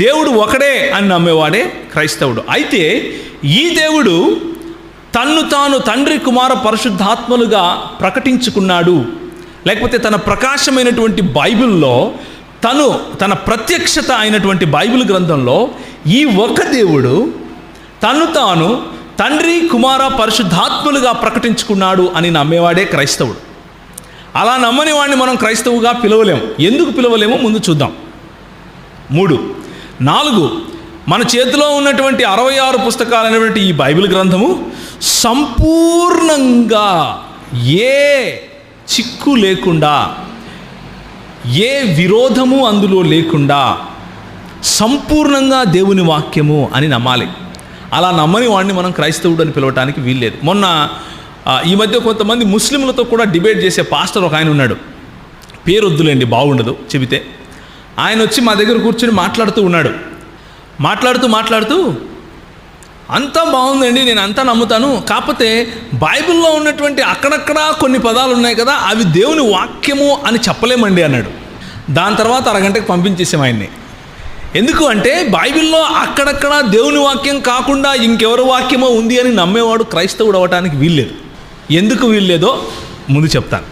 దేవుడు ఒకడే అని నమ్మేవాడే క్రైస్తవుడు. అయితే ఈ దేవుడు తన్ను తాను తండ్రి కుమార పరిశుద్ధాత్మలుగా ప్రకటించుకున్నాడు, లేకపోతే తన ప్రకాశమైనటువంటి బైబిల్లో తన ప్రత్యక్షత అయినటువంటి బైబిల్ గ్రంథంలో ఈ ఒక దేవుడు తన్ను తాను తండ్రి కుమార పరిశుద్ధాత్మలుగా ప్రకటించుకున్నాడు అని నమ్మేవాడే క్రైస్తవుడు. అలా నమ్మని వాడిని మనం క్రైస్తవుగా పిలవలేము. ఎందుకు పిలవలేమో ముందు చూద్దాం. 3, 4 మన చేతిలో ఉన్నటువంటి 66 పుస్తకాలైనటువంటి ఈ బైబిల్ గ్రంథము సంపూర్ణంగా ఏ చిక్కు లేకుండా, ఏ విరోధము అందులో లేకుండా సంపూర్ణంగా దేవుని వాక్యము అని నమ్మాలి. అలా నమ్మని వాడిని మనం క్రైస్తవుడు అని పిలవటానికి వీల్లేదు. మొన్న ఈ మధ్య కొంతమంది ముస్లింలతో కూడా డిబేట్ చేసే పాస్టర్ ఒక ఆయన ఉన్నాడు. పేరు వద్దులేండి, బాగుండదు చెబితే. ఆయన వచ్చి మా దగ్గర కూర్చొని మాట్లాడుతూ అంతా బాగుందండి, నేను అంతా నమ్ముతాను, కాకపోతే బైబిల్లో ఉన్నటువంటి అక్కడక్కడ కొన్ని పదాలు ఉన్నాయి కదా, అవి దేవుని వాక్యము అని చెప్పలేమండి అన్నాడు. దాని తర్వాత అరగంటకు పంపించేసాం ఆయన్ని. ఎందుకు అంటే బైబిల్లో అక్కడక్కడ దేవుని వాక్యం కాకుండా ఇంకెవరి వాక్యమో ఉంది అని నమ్మేవాడు క్రైస్తవుడు అవ్వటానికి వీల్లేదు. ఎందుకు వీల్లేదో ముందు చెప్తాను.